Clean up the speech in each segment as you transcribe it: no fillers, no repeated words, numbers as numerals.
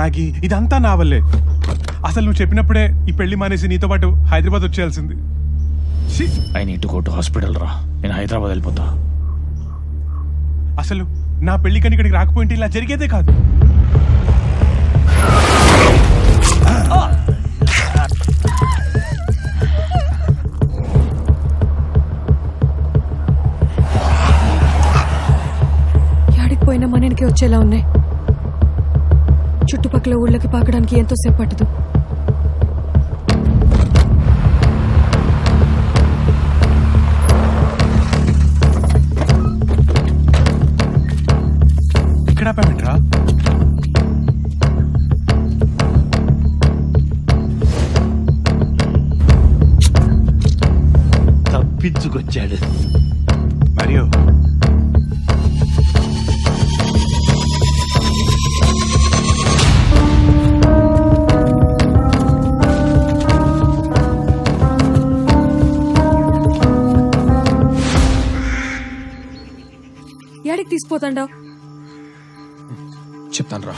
Maggi ఇదంతా నా వల్లే. అసలు నువ్వు చెప్పినప్పుడే ఈ పెళ్లి మానేసి నీతో పాటు హైదరాబాద్ వచ్చేయాల్సింది. I need to go to hospital రా. నేను హైదరాబాద్ వెళ్ళిపోతా. అసలు నా పెళ్లికని ఇక్కడికి రాకపోయింటే ఇలా జరిగేదే కాదు. యాడికి పోయినా మనకి వచ్చేలా ఉన్నాయి. చుట్టుపక్కల ఊళ్ళకి పాకడానికి ఎంతో సేపు పట్టదు. ఇక్కడ ఆపామేంట్రా? తప్పించుకొచ్చాడు మరియు యాడికి తీసుకుపోతాండావు? చెప్తాను రా.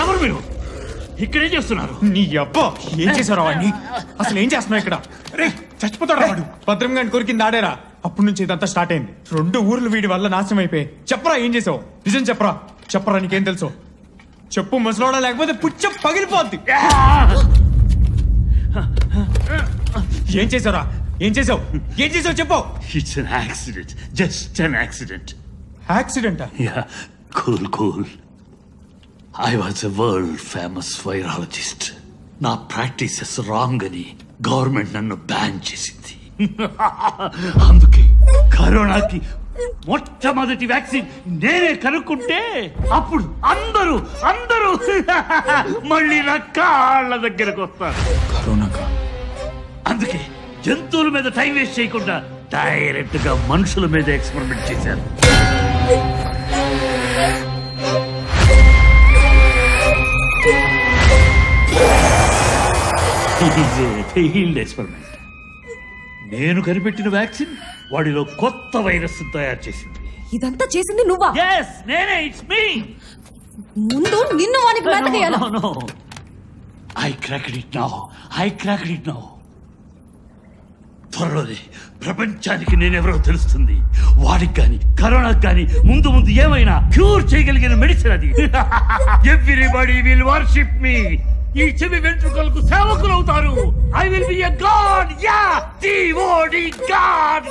ఎవరు మీరు? ఇక్కడేం చేస్తున్నారు? నీ అబ్బా ఏం చేశారా వాడిని? అసలు ఏం చేస్తున్నావు ఇక్కడ? రే చచ్చిపోతాడు వాడు. భద్రం గారిని కొరికింది ఆడేరా. అప్పటి నుంచి ఇదంతా స్టార్ట్ అయింది. 2 ఊర్లు వీడి వల్ల నాశనం అయిపోయి. చెప్పరా ఏం చేసావు? నిజం చెప్పరా. చెప్పరా నీకేం తెలుసు? చెప్పు ముసలోడా, లేకపోతే పుచ్చ పగిలిపోద్ది. ఏం చేసావురా? ఏం చేసావు? ఏం చేసావు చెప్పు. It's an accident, just an accident. యాక్సిడెంటా? Yeah, cool cool. I was a world famous virologist. నా ప్రాక్టీసెస్ రాంగ్ అని గవర్నమెంట్ నన్ను బ్యాన్ చేసింది. అందుకే కరోనాకి మొట్టమొదటి వ్యాక్సిన్ నేనే కనుక్కుంటే అప్పుడు అందరూ అందరూ మళ్ళీ నా కాళ్ళ దగ్గరకు వస్తారు. కరోనాకా? అందుకే జంతువుల మీద టైం వేస్ట్ చేయకుండా డైరెక్ట్ గా మనుషుల మీద ఎక్స్పెరిమెంట్ చేశారు. ఎక్స్పెరిమెంట్. నేను కనిపెట్టిన వ్యాక్సిన్ వాడిలో కొత్త వైరస్ తయారు చేసింది. ఇదంతా చేసింది నువ్వా? yes నేనే. It's me. ముందు నిన్ను వానికి బ్రతకేయాలి. I cracked it now. త్వరలోనే ప్రపంచానికి నేనెవరో తెలుస్తుంది. వాడికి గాని కరోనాకి గాని ముందు ఏమైనా క్యూర్ చేయగలిగిన మెడిసిన్ అది. Everybody will worship me. ఈ చెవి వెంట్రుకలకు సేవకులు అవుతారు. I will be a god. Yeah, డివోడి గాడ్.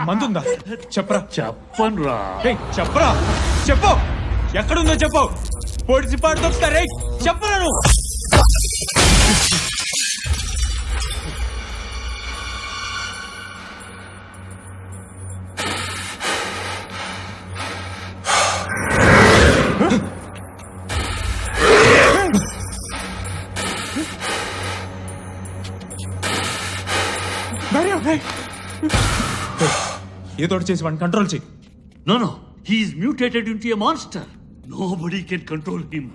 మందుందా? చెప్పరా. చెప్పనురా. చెప్పరా. చెప్పు. ఎక్కడుందో చెప్పు. పొడిచి పాడు దొక్కుతారే. చెప్పరా నువ్వు. ఏదో చేసి వాడిని కంట్రోల్ చేయి. No, he is mutated into a monster. Nobody can control him.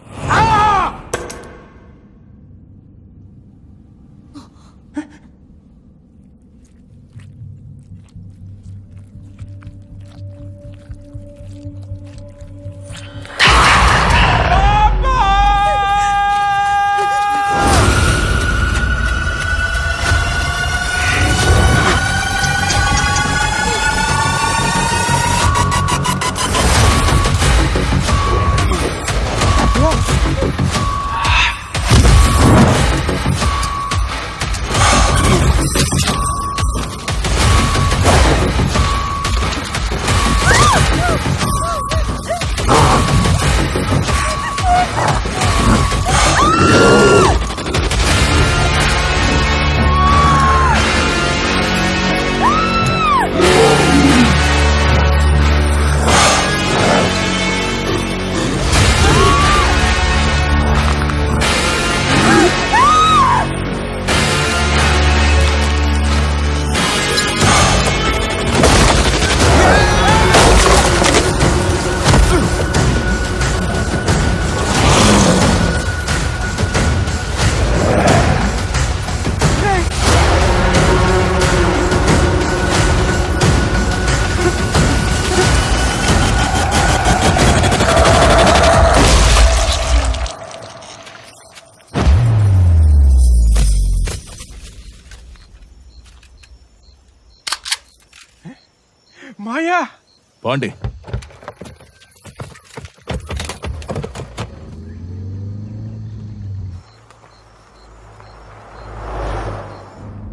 పాండి.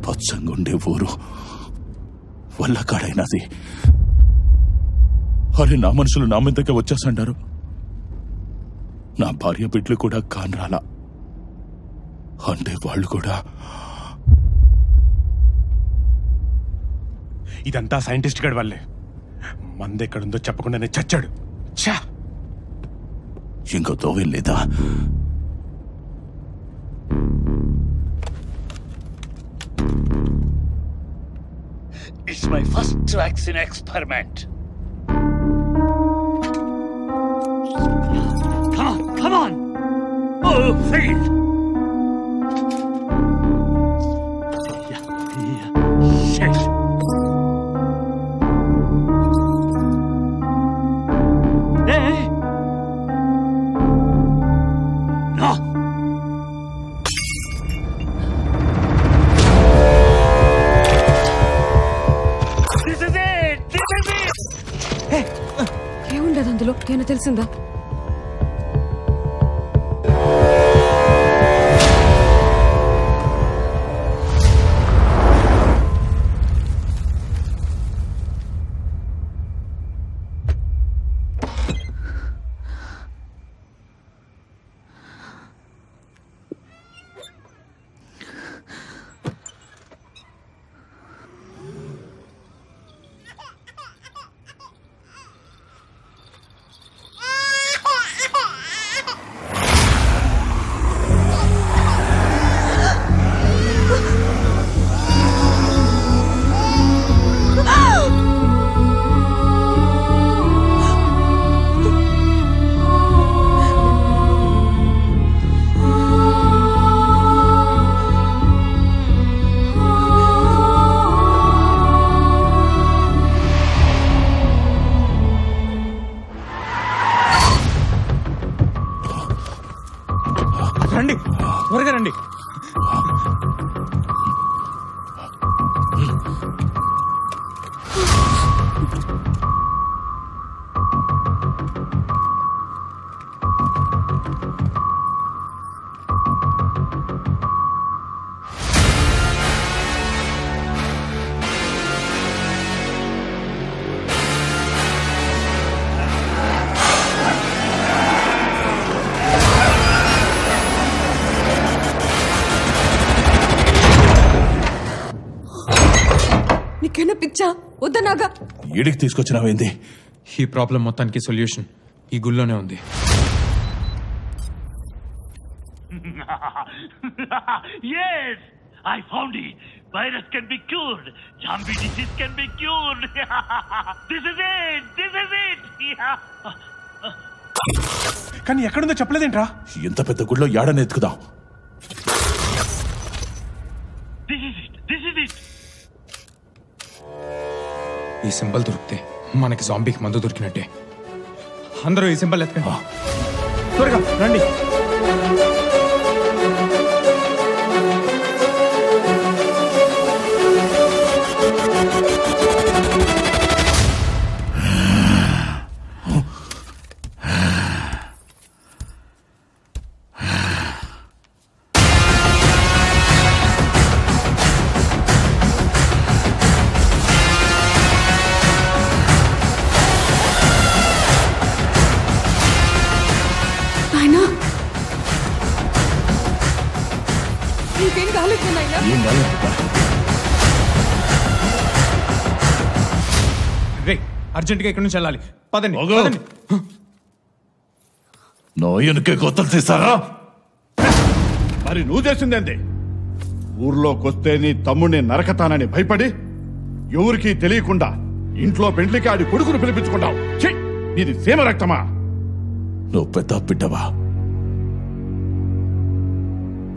పచ్చంగుండే ఊరు వల్లకాడైనది. అరే, నా మనుషులు నా మీదకే వచ్చేసంటారు. నా భార్య బిడ్డలు కూడా కానరాలా అంటే వాళ్ళు కూడా. ఇదంతా సైంటిస్ట్ గడి వల్లే. మందెక్కడుందో చెప్పకుండానే చచ్చాడు. ఛా! ఇంకో తోవేం లేదా? It's my first vaccine experiment. Come on! Oh, failed! Shit! Hey! No! This is it! This is it! ఏముండదు అందులో, ఏమైనా తెలిసిందా? రండి, త్వరగా రండి. నీకేనా పిచ్చా? వద్దనాగా. ఈడికి తీసుకొచ్చినావేంది? ఈ ప్రాబ్లం మొత్తానికి సొల్యూషన్ ఈ గుళ్ళోనే ఉంది. Yes! I found it! Virus can be cured! Zombie disease can be cured! This is it! This is it! కానీ ఎక్కడుందో చెప్పలేదేంట్రా? ఇంత పెద్ద గుడిలో యాడని ఎత్తుకుదాం. This is it! This is it! ఈ సింబల్ దొరికితే మనకి జాంబీకి మందు దొరికినట్టే. అందరూ ఈ సింబల్ ఎత్తుకండి. త్వరగా రండి. నీకేం కాలేదు నాయనా? ఏం కాదు. రే, అర్జెంటుగా ఇక్కడి నుంచి వెళ్ళాలి. పదండి, పోగు. పదండి. నోయనకే కొత్తలు తీసారా? మరి నువ్వు చేసిందేంటి? ఊర్లోకొస్తే నీ తమ్ముడిని నరకతానని భయపడి ఎవరికీ తెలియకుండా ఇంట్లో పెండ్లికి ఆడి కొడుకును పిలిపించుకుంటావు. ఛీ! నీది సీమ రక్తమా? నువ్వు పెద్ద బిడ్డవా?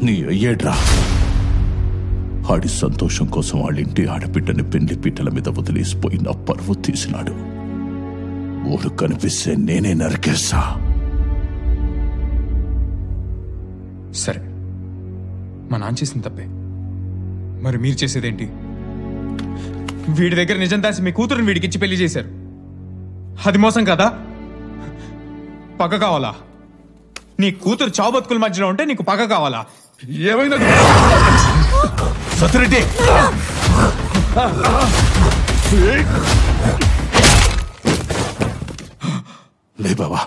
నీ అయ్యేడ్రా. ఆడి సంతోషం కోసం వాళ్ళింటి ఆడబిడ్డని పెండ్లి పీటల మీద వదిలేసిపోయి నా పరువు తీసినాడు. ఊరు కనిపిస్తే నేనే నరికేస్తా. సరే, మా నాన్న చేసిన తప్పే. మరి మీరు చేసేదేంటి? వీడి దగ్గర నిజం దాసి మీ కూతురుని వీడికిచ్చి పెళ్లి చేశారు. అది మోసం కదా? పగ కావాలా? నీ కూతురు చావు బతుకుల మధ్యలో ఉంటే నీకు పగ కావాలా? ఏమైనా సత్యరెడ్డి లే బావా.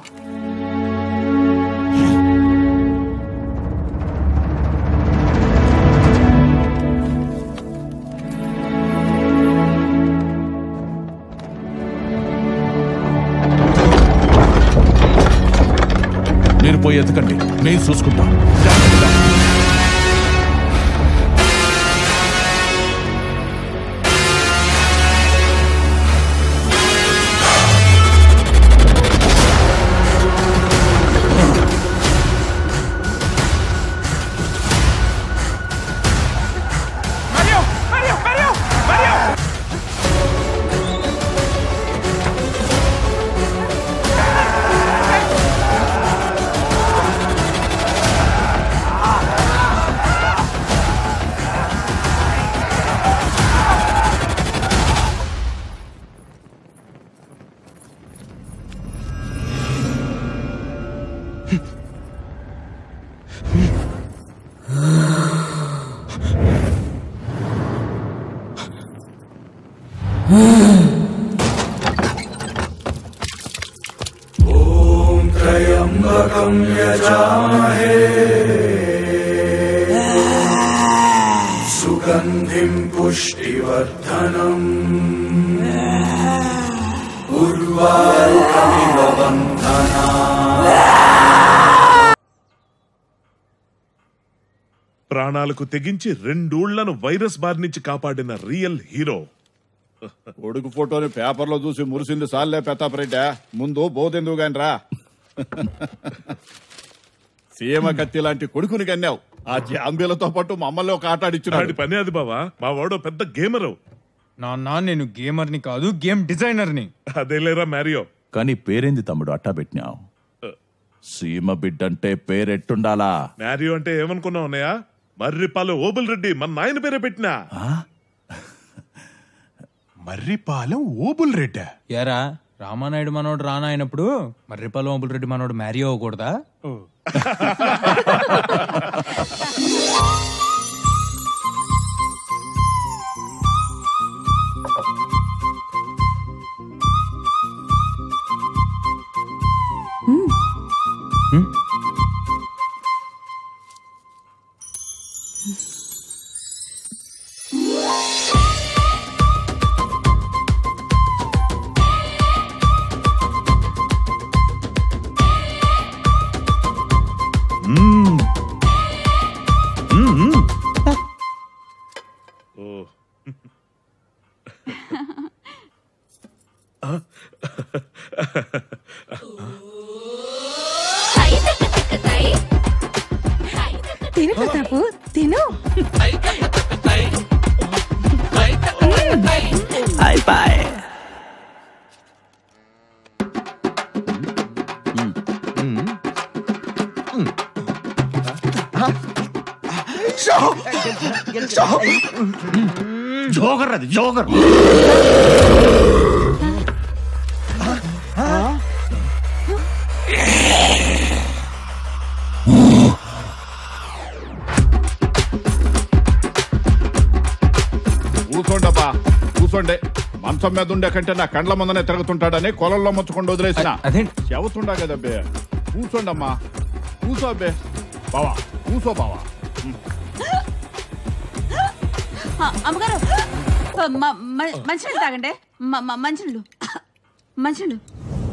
మీరు పోయి ఎత్తకండి, నేను చూసుకుంటా. त्र्यम्बकं यजामहे सुगन्धिं पुष्टिवर्धनम् उर्वारुकमिव बन्धना। ప్రాణాలకు తెగించి 2 ఊళ్లను వైరస్ బారి నుంచి కాపాడిన రియల్ హీరో. కొడుకు ఫోటోని పేపర్లో చూసి మురిసింది సాల్లే పెతాపరెడ్డి, ముందు బోధెందుకు గాని రా. సీమ కత్తి లాంటి కొడుకుని కన్నావు. ఆ జాంబీలతో పాటు మమ్మల్ని ఒక ఆట ఆడిచ్చున్నాడు. వాడి పని అది బావా, మా వాడు పెద్ద గేమరు. నాన్న నేను గేమర్ని కాదు, గేమ్ డిజైనర్ని. అదేలేరా మ్యారియో. కానీ పేరేంది తమ్ముడు అట్టా పెట్టినావు? సీమ బిడ్డంటే పేరెట్టుండాలా? మ్యారియో అంటే ఏమనుకున్నావు అన్నయ్య? మర్రిపాలు ఓబుల్ రెడ్డి మన నాయన పేరే పెట్టినా. మర్రిపాలెం ఓబుల్ రెడ్డా? యారా రామానాయుడు మనోడు రానా అయినప్పుడు మర్రిపాలెం ఓబుల్ రెడ్డి మనోడు మ్యారీ అవ్వకూడదా? తిను ప్రతాపు, తిను. జోగర్ అది జోగర్. కూర్చోండబ్బా కూర్చోండి. మంచం మీద ఉండే కంటే నా కండ్ల ముందనే తిరుగుతుంటాడని కొలంలో ముచ్చుకుండా వదిలేసిన. చెబుతుండా కదబ్బే. కూర్చోండమ్మా, కూర్చో అబ్బే. బావా కూర్చో బావా. అమ్మగారు మంచినీళ్ళు తాగండి. మంచినీళ్ళు మంచినీళ్ళు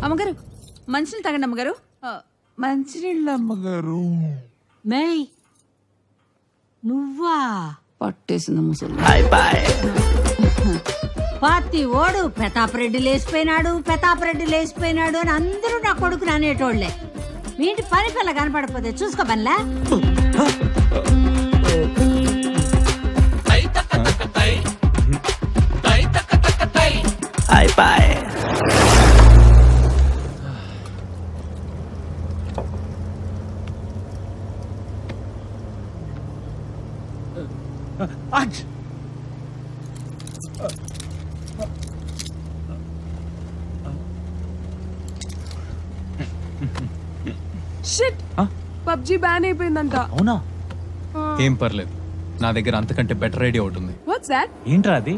అమ్మగారు, మంచినీళ్ళు తాగండి అమ్మగారు. మంచినీళ్ళు అమ్మగారు. మేయ్ నువ్వా? పట్టేసింది ముసలి. పాతి ఓడు ప్రతాపరెడ్డి లేచిపోయినాడు అని అందరూ నా కొడుకుని అనేటోళ్లే. మీ ఇంటి పని పిల్ల కనపడపోతే చూసుకో పనిలే. షిట్ పబ్జి బ్యాన్ అయిపోయిందంట. అవునా? ఏం పర్లేదు, నా దగ్గర అంతకంటే బెటర్ ఐడియా ఒకటి ఉంది. What's that? ఏంట్రా అది?